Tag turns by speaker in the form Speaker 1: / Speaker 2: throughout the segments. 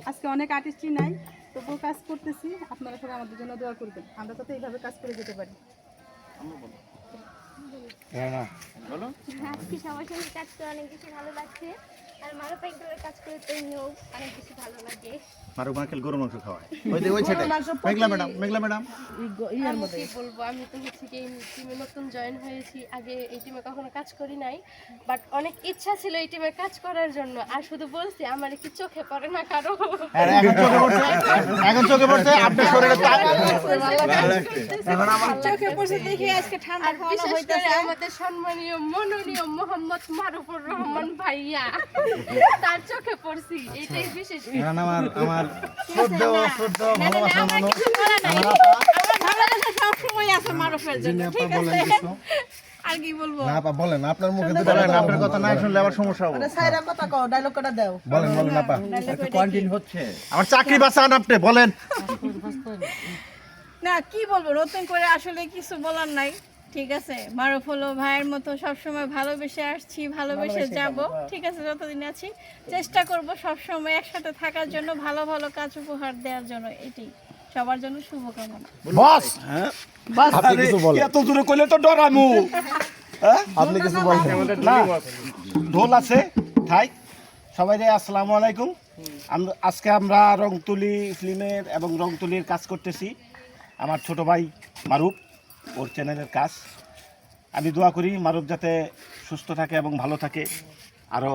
Speaker 1: আজকে অনেক আর্টিস্টই নাই, তবুও কাজ করতেছি। আপনারা সবাই আমাদের জন্য দোয়া করবেন, আমরা যাতে এইভাবে কাজ করে যেতে পারি।
Speaker 2: আজকে সবার সঙ্গে কাজ করে অনেক বেশি ভালো লাগছে। আর মারুফ আঙ্কেলের কাজ করে তো এমনিও অনেক বেশি ভালো লাগে।
Speaker 3: মারুফ আঙ্কেল গরুর মাংস খাওয়ায় ওই ছেলে মেঘলা ম্যাডাম
Speaker 4: আমি কি বলবো, আমি তো হচ্ছে কি এই টিমে নতুন জয়েন হয়েছি, আগে এই টিমে কখনো কাজ করি নাই, বাট অনেক ইচ্ছা ছিল এই টিমে কাজ করার জন্য। আর শুধু বলছি আমার কি চোখে পড়ে না কারো,
Speaker 3: এখন চোখে পড়ছে আপনার শরীরে
Speaker 1: এখন আমার চোখে পড়ছে দেখে আজকে ঠান্ডা
Speaker 4: আর বিশেষ করে আমাদের সম্মানীয় মনোনীয় মোহাম্মদ মারুফুর রহমান ভাইয়া, তার চোখে পড়ছি, এটাই বিশেষ।
Speaker 3: আমার শ্রদ্ধা ভালোবাসা মানুষ
Speaker 1: সবসময় আছে মারুফের জন্য, ঠিক আছে? আর কি বলবো
Speaker 3: না আপা বলেন, আপনার মুখে তো বলেন, আপনার কথা না শুনলে আবার সমস্যা হবে।
Speaker 1: সাইরা কথা কও, ডায়লগ কটা দাও।
Speaker 3: বলেন আপা,
Speaker 5: কন্টিনিউ হচ্ছে।
Speaker 3: আমার চাকরি বাঁচান আপনি, বলেন।
Speaker 6: না কি বলবো, নতুন করে আসলে কিছু বলার নাই, ঠিক আছে? মারুফ হলো ভাইয়ের মতো সবসময় ভালোবেসে আসছি, ভালোবেসে যাব, ঠিক আছে? যতদিন আছি চেষ্টা করব সবসময় একসাথে থাকার জন্য, ভালো ভালো কাজ উপহার দেওয়ার জন্য। এটাই সবার জন্য শুভকামনা।
Speaker 3: বস
Speaker 5: আপনি কিছু বলেন।
Speaker 3: এত জোরে কইলে তো ডরামু।
Speaker 5: আপনি কিছু বলেন।
Speaker 3: না ঢোল আছে থাই। সবাই আসসালামু আলাইকুম। আজকে আমরা রংতুলি ফিল্মের এবং রংতুলির কাজ করতেছি। আমার ছোট ভাই মারুফ, ওর চ্যানেলের কাজ। আমি দোয়া করি মারুফ যাতে সুস্থ থাকে এবং ভালো থাকে, আরও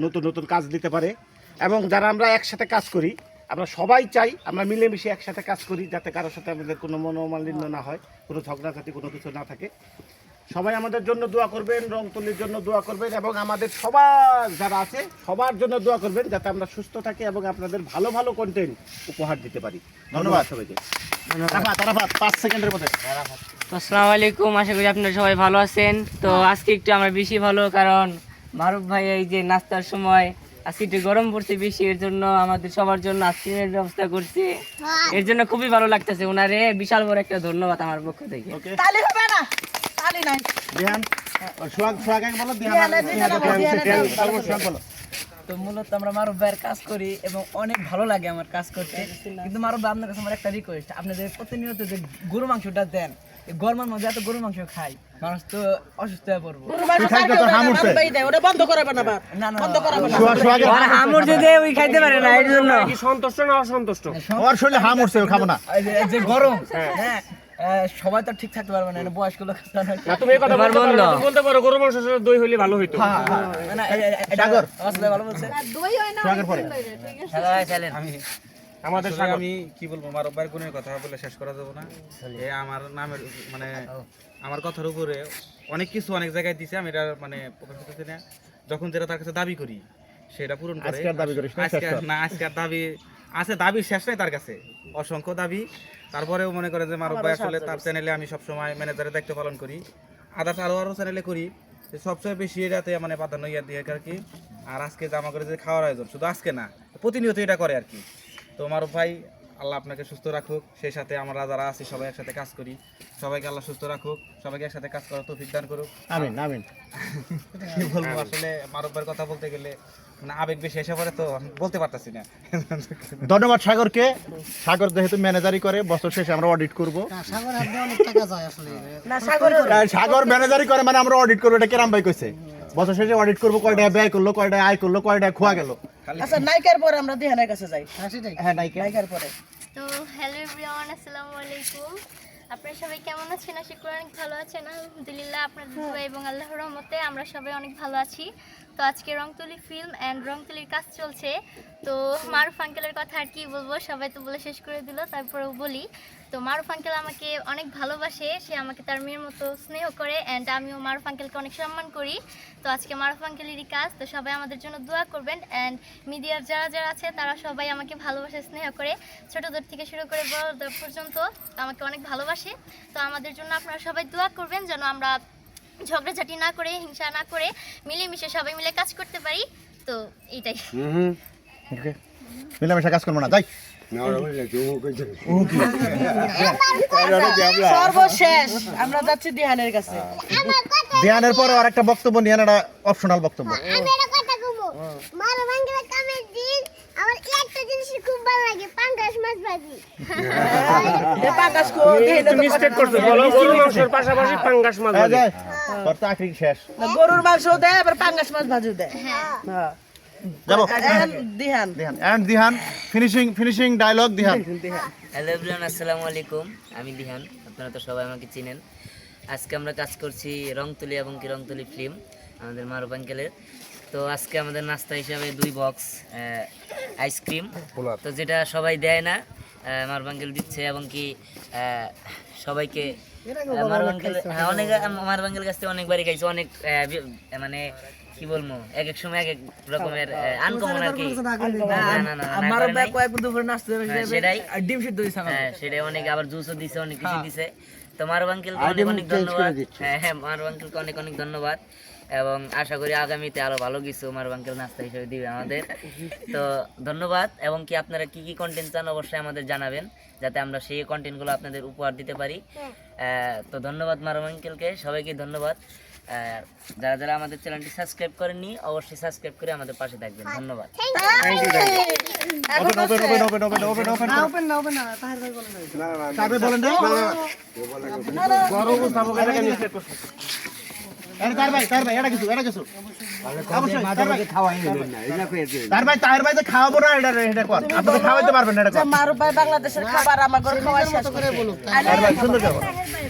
Speaker 3: নতুন নতুন কাজ দিতে পারে। এবং যারা আমরা একসাথে কাজ করি, আমরা সবাই চাই আমরা মিলেমিশে একসাথে কাজ করি, যাতে কারোর সাথে আমাদের কোনো মনোমালিন্য না হয়, কোনো ঝগড়াঝাটি কোনো কিছু না থাকে। সবাই আমাদের জন্য দোয়া করবেন, রংতুলির জন্য দোয়া করবেন, এবং আমাদের সবার যারা আছে সবার জন্য দোয়া করবেন, যাতে আমরা সুস্থ থাকি এবং আপনাদের ভালো ভালো কন্টেন্ট উপহার দিতে পারি। ধন্যবাদ সবাইকে। 5 সেকেন্ডের মধ্যে।
Speaker 7: আসসালামু আলাইকুম, আশা করি আপনারা সবাই ভালো আছেন। তো আজকে একটু আমরা বেশি ভালো, কারণ মারুফ ভাই এই যে নাস্তার সময় আজকে একটু গরম পড়ছে বেশি, এর জন্য আমাদের সবার জন্য আইসক্রিমের ব্যবস্থা করছে, এর জন্য খুবই ভালো লাগতেছে। ওনারে বিশাল বড় একটা ধন্যবাদ আমার পক্ষ থেকে।
Speaker 1: তালি হবে না, তালি নাই।
Speaker 3: দিহান সোহাগ এক বলো, দিহান বলো।
Speaker 7: তো মূলত আমরা মারুফ ভাইয়ের কাজ করি এবং অনেক ভালো লাগে আমার কাজ করতে, কিন্তু মারুফ ভাই আপনার কাছে আমার একটা রিকোয়েস্ট, আপনাদের প্রতিনিয়ত যে গরু মাংসটা দেন, এই গরমের মধ্যে এত গরু মাংস খাই, মানুষ তো অসুস্থ হয়ে পড়বো।
Speaker 1: ওটা বন্ধ করাবে না,
Speaker 7: না না
Speaker 1: বন্ধ করাবে না।
Speaker 7: হামুর যদি ওই খাইতে পারে না, এর জন্য
Speaker 4: সন্তুষ্ট না অসন্তুষ্ট?
Speaker 3: ওর শরীরে হাম উঠছে, খাবো না।
Speaker 7: যে গরম, হ্যাঁ সবাই তো ঠিক থাকতে পারবে না, বয়স্ক লোক।
Speaker 4: তুমি এই কথা বলতে পারো, গরু মাংস সাথে দই হইলে ভালো হইতো।
Speaker 3: সাগর
Speaker 7: ভালো বলছে।
Speaker 1: দই হয় না,
Speaker 3: সোহাগের পরে।
Speaker 4: আমাদের
Speaker 5: আমি কি বলবো, মারুফ ভাইয়ের গুণের কথা বলে শেষ করা যাবে না। এ আমার নামের মানে আমার কথার উপরে অনেক কিছু অনেক জায়গায় দিছে, আমি এটা মানে প্রকাশ করতেছি না। যখন যেটা তার কাছে দাবি করি সেটা পূরণ করে।
Speaker 3: আজকে আর দাবি করিস না, শেষ কর।
Speaker 5: না আজকে আর দাবি আছে, দাবি শেষ নাই তার কাছে, অসংখ্য দাবি। তারপরেও মনে করে যে মারুফ ভাই আসলে তার চ্যানেলে আমি সবসময় ম্যানেজারের দায়িত্ব পালন করি, আদার্স আরও চ্যানেলে করি, সবচেয়ে বেশি এটাতে মানে প্রাধান্য দিয়ে আর কি। আর আজকে জামা করে যে খাওয়ার আয়োজন, শুধু আজকে না প্রতিনিয়ত এটা করে আর কি। তো মারুফ ভাই আল্লাহ আপনাকে সুস্থ রাখুক, সেই সাথে আমরা যারা আছি সবাই একসাথে কাজ করি, সবাইকে আল্লাহ সুস্থ রাখুক, সবাইকে একসাথে কাজ করার তৌফিক দান করুক।
Speaker 3: আমিন আমিন।
Speaker 5: কি বলবো, আসলে মারুফ ভাইয়ের কথা বলতে গেলে মানে আবেগ বেশি এসে পড়ে, তো আমি বলতে পারতাছি না।
Speaker 3: ধন্যবাদ সাগরকে। সাগর যেহেতু ম্যানেজারি করে, বছর শেষে আমরা অডিট করব। সাগর ম্যানেজারি করে মানে আমরা অডিট করবো, এটা কেরাম ভাই কইছে। বছর শেষে অডিট করবো, কয় টাকা ব্যয় করলো, কয় টাকা আয় করলো, কয় টাকা খোয়া গেল।
Speaker 1: আচ্ছা, নায়িকার পরে আমরা দিহানের কাছে যাই।
Speaker 3: হ্যাঁ
Speaker 1: নায়িকার পরে।
Speaker 2: তো হ্যালো এভরিওয়ান, আসসালামু আলাইকুম। আপনারা সবাই কেমন আছেন? আশা করি অনেক ভালো আছেন। আলহামদুলিল্লাহ, আপনাদের দোয়া এবং আল্লাহর রহমতে আমরা সবাই অনেক ভালো আছি। তো আজকে রংতুলি ফিল্ম অ্যান্ড রংতুলির কাজ চলছে। তো মারুফ আঙ্কেলের কথা আর কি বলবো, সবাই তো বলে শেষ করে দিল, তারপরেও বলি। তো মারুফ আঙ্কেল আমাকে অনেক ভালোবাসে, সে আমাকে তার মেয়ের মতো স্নেহ করে, অ্যান্ড আমিও মারুফ আঙ্কেলকে অনেক সম্মান করি। তো আজকে মারুফ আঙ্কেলেরই কাজ, তো সবাই আমাদের জন্য দোয়া করবেন। অ্যান্ড মিডিয়ার যারা যারা আছে তারা সবাই আমাকে ভালোবাসে, স্নেহ করে, ছোটদের থেকে শুরু করে বড়দের পর্যন্ত আমাকে অনেক ভালোবাসে। তো আমাদের জন্য আপনারা সবাই দোয়া করবেন, যেন আমরা ঝগড়াঝাটি না করে, হিংসা না করে, মিলেমিশে সবাই মিলে কাজ করতে পারি। তো এইটাই।
Speaker 3: মিলামেশা কাজ করবো না, যাই।
Speaker 1: সর্বশেষ আমরা যাচ্ছি দিহানের কাছে।
Speaker 3: ধ্যানের পরে আর একটা বক্তব্য নিয়ে একটা অপশনাল বক্তব্য।
Speaker 2: আমি একটা কথা কইবো, মারুফ আঙ্কেলের কামের দিন আমার একটা
Speaker 3: চাকরি শেষ
Speaker 8: গরুর মাংস দেয় আবার পাঙ্গাস মাছ ভাজু দেয় হ্যাঁ
Speaker 3: যাবো
Speaker 8: Dihan
Speaker 3: and Dihan finishing dialogue Dihan.
Speaker 7: Hello everyone, আসসালামু আলাইকুম। আমি দিহান, আপনারা তো সবাই আমাকে চিনেন। আজকে আমরা কাজ করছি রংতুলি এবং কি রংতুলি ফিল্ম আমাদের মারুফ আঙ্কেলের। তো আজকে আমাদের নাস্তা হিসাবে 2 বক্স আইসক্রিম, তো যেটা সবাই দেয় না, মারুফ আঙ্কেল দিচ্ছে এবং কি সবাইকে মারুফ আঙ্কেল অনেক মারুফ আঙ্কেল কাছ থেকে অনেকবারই খাইছে, অনেক মানে কি বলবো, এক এক সময় এক এক রকমের আনকমন আর কি। সেটাই অনেক, আবার জুসও দিছে, অনেক কিছু দিছে। তো মারুফ আঙ্কেলকে অনেক অনেক ধন্যবাদ। হ্যাঁ, মারুফ আঙ্কেলকে অনেক অনেক ধন্যবাদ এবং আশা করি আগামীতে আরো ভালো কিছু মারুফ আঙ্কেল নাস্তা হিসেবে দিবে আমাদের। তো ধন্যবাদ এবং কি আপনারা কি কি কন্টেন্ট চান অবশ্যই আমাদের জানাবেন, যাতে আমরা সেই কন্টেন্টগুলো আপনাদের উপহার দিতে পারি। তো ধন্যবাদ মারুফ আঙ্কেলকে, সবাইকে ধন্যবাদ। যারা যারা আমাদের চ্যানেলটি সাবস্ক্রাইব করেননি অবশ্যই সাবস্ক্রাইব করে আমাদের পাশে থাকবেন। ধন্যবাদ।
Speaker 8: মারুফ ভাই বাংলাদেশের খাবার আমার ঘরে খাওয়া শেষ করে বলুক।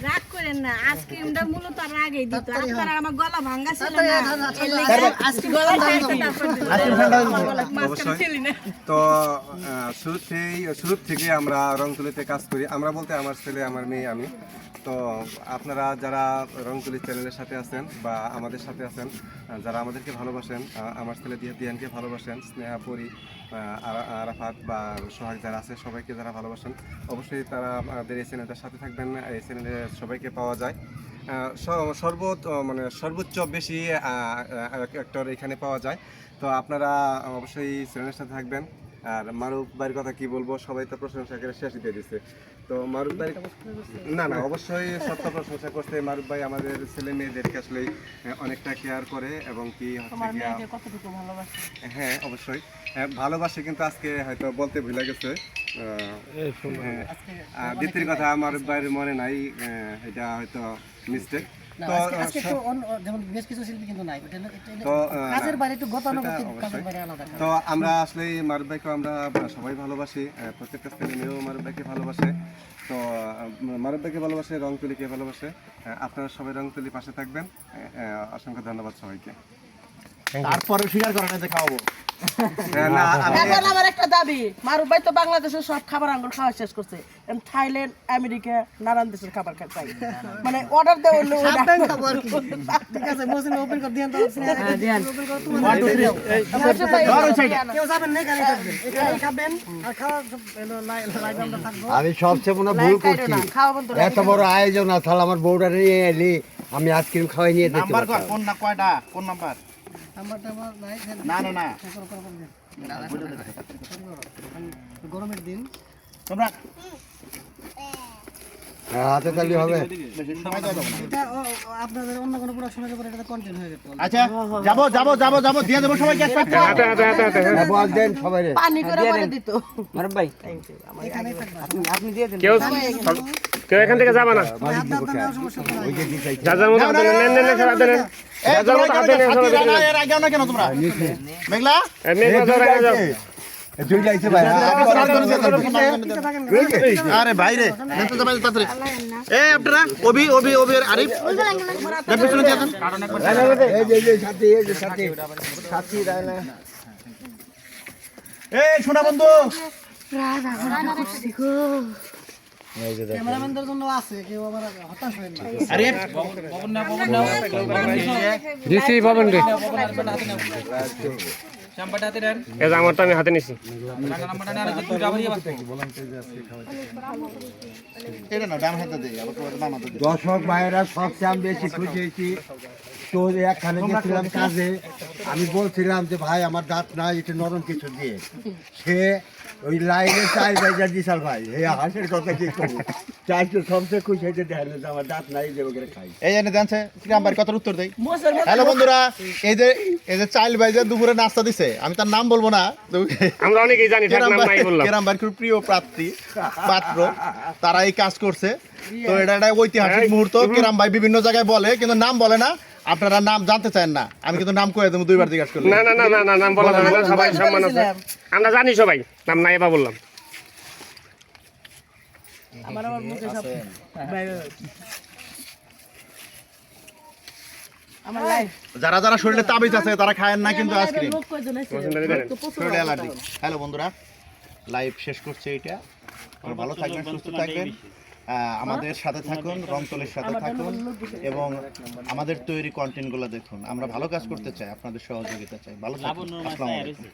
Speaker 6: রাগ করেন না, আইসক্রিমটা মূলত আর আগেই দিত। আপনারা আমার গলা ভাঙা ছিল না, আজকে গলা
Speaker 9: তো শুরু থেকে আমরা রংতুলিতে কাজ করি, আমরা বলতে আমার ছেলে, আমার মেয়ে, আমি। তো আপনারা যারা রংতুলি চ্যানেলের সাথে আছেন বা আমাদের সাথে আছেন, যারা আমাদেরকে ভালোবাসেন, আমার ছেলে দিহানকে ভালোবাসেন, স্নেহা, পরি, আরাফাত বা সোহাগ যারা আছে, সবাইকে যারা ভালোবাসেন অবশ্যই তারা আমাদের এই চ্যানেলটার সাথে থাকবেন। এই চ্যানেলে সবাইকে পাওয়া যায়, সর্বোচ্চ বেশি অ্যাক্টর এখানে পাওয়া যায়। তো আপনারা অবশ্যই চ্যানেলের সাথে থাকবেন। আর মারুফ ভাইয়ের কথা কি বলবো, সবাই তো প্রশংসা করে শেষই দিয়ে দিচ্ছে। তো মারুফ ভাই না অবশ্যই সত্য প্রশংসা করতে। মারুফ ভাই আমাদের ছেলে মেয়েদেরকে আসলে অনেকটা কেয়ার করে এবং কি হ্যাঁ অবশ্যই ভালোবাসে, কিন্তু আজকে হয়তো বলতে ভুলে গেছে। দ্বিতীয় কথা মারুফ ভাইয়ের মনে নাই, এটা হয়তো মিস্টেক। তো আমরা আসলে মারুফ ভাইকে আমরা সবাই ভালোবাসি, প্রত্যেকটা ছেলে মেয়েও মারুফ ভাইকে ভালোবাসে। তো মারুফ ভাইকে ভালোবাসে, রংতুলিকে ভালোবাসে। আপনারা সবাই রংতুলি পাশে থাকবেন। অসংখ্য ধন্যবাদ সবাইকে।
Speaker 3: তারপরে স্বীকার করেন যে খাওয়াবো
Speaker 8: এখন আমার একটা দাবি, মারুফ ভাই তো বাংলাদেশের সব খাবার আঙ্গুল খাওয়া শেষ করছে, থাইল্যান্ড, আমেরিকা, নানান দেশের খাবার খাই, মানে অর্ডার দেওয়া হলো ঠিক আছে। মহসিন ওপেন কর দিয়ান, তো
Speaker 10: আমি সবচেয়ে মনে ভুল করছি, এত বড় আয়োজন আর তাহলে আমার বউটা নিয়ে এলি, আমি আইসক্রিম খাওয়াই নিয়ে দিতে পারতাম।
Speaker 3: কোন না কয়টা কোন নাম্বার না
Speaker 8: গরমের দিন
Speaker 3: তোমরা
Speaker 10: হাতে তালি হবে।
Speaker 8: আপনাদের অন্য কোনো প্রোডাকশনের উপরে এটা কন্টেন্ট হয়ে যেত।
Speaker 3: আচ্ছা যাবো দিয়ে দেবো সবাইকে
Speaker 10: দেন সবাই রে
Speaker 8: পানি করে বলে দিত
Speaker 7: মারুফ ভাই
Speaker 8: আপনি দিয়ে দেন।
Speaker 11: কেউ এখান থেকে যাবে না, যার মতো হাতে নেন, নেন সব হাতে নেন, যার মতো হাতে নেন সব হাতে নেন।
Speaker 3: এর আগে না কেন তোমরা মেঘলা
Speaker 11: মেঘলা যাও, আগে যাও।
Speaker 10: দুই যাইছে ভাই।
Speaker 3: আরে ভাইরে নেতে যাবে তাড়াতাড়ি। এই আপনারা ওবি আর আরিফ পিছনে দিয়ে দেন।
Speaker 10: এই যে সাথী রায়না।
Speaker 3: এই শোনা বন্ধু,
Speaker 8: ক্যামেরাম্যানদের জন্য আছে, কেউ আবার হতাশ হয় না।
Speaker 3: আরিফ
Speaker 11: দিছি পাবেন রে, এই যে আমারটা আমি হাতে নিছি।
Speaker 3: এটা না ডান হাতে দেই, আবার তোমার বাম হাতে দেই।
Speaker 10: দর্শক ভাইয়েরা সবচেয়ে আমি বেশি খুশি হয়েছি, তো একখানে গেছিলাম কাজে, আমি বলছিলাম যে ভাই আমার দাঁত নাই, একটু নরম কিছু দিয়ে, সে ওই লাইনে চাই বাজার দিশাল ভাই এই হাঁসের কথা কি করবো চাই তো সবচেয়ে খুশি হয়েছে দেখেন যে আমার দাঁত নাই যে ওকে খাই
Speaker 12: এই জন্য জানছে আমার কথার উত্তর দেই। হ্যালো বন্ধুরা, এই যে চাইল ভাই যে দুপুরে নাস্তা দিছে, আমি তার নাম বলবো না,
Speaker 11: আমরা অনেকেই জানি, তার নাম নাই বললাম।
Speaker 12: কেরাম ভাইয়ের খুব প্রিয় পাত্র, তারা এই কাজ করছে। তো এটা একটা ঐতিহাসিক মুহূর্ত। কেরাম ভাই বিভিন্ন জায়গায় বলে কিন্তু নাম বলে না। আপনারা নাম জানতে চান না, আমি কিন্তু নাম কয়ে দেবো, দুইবার জিজ্ঞাসা করলে।
Speaker 11: না না না না না, নাম বলা যাবে না, সবাই সম্মান আছে, আমরা জানি সবাই, নাম নাই এবার বললাম।
Speaker 8: আমার মুখে সব আমার লাইফ
Speaker 12: যারা যারা শরীরে তাবিজ আছে তারা খায়েন না কিন্তু আইসক্রিম।
Speaker 8: লোক কয়জন আছে
Speaker 12: শরীরে অ্যালার্জি। হ্যালো বন্ধুরা, লাইভ শেষ করছে এটা। ভালো থাকবেন, সুস্থ থাকবেন, আমাদের সাথে থাকুন, রংতলির সাথে থাকুন এবং আমাদের তৈরি কন্টেন্টগুলো দেখুন। আমরা ভালো কাজ করতে চাই, আপনাদের সহযোগিতা চাই। ভালো থাকুন। আসসালামু আলাইকুম।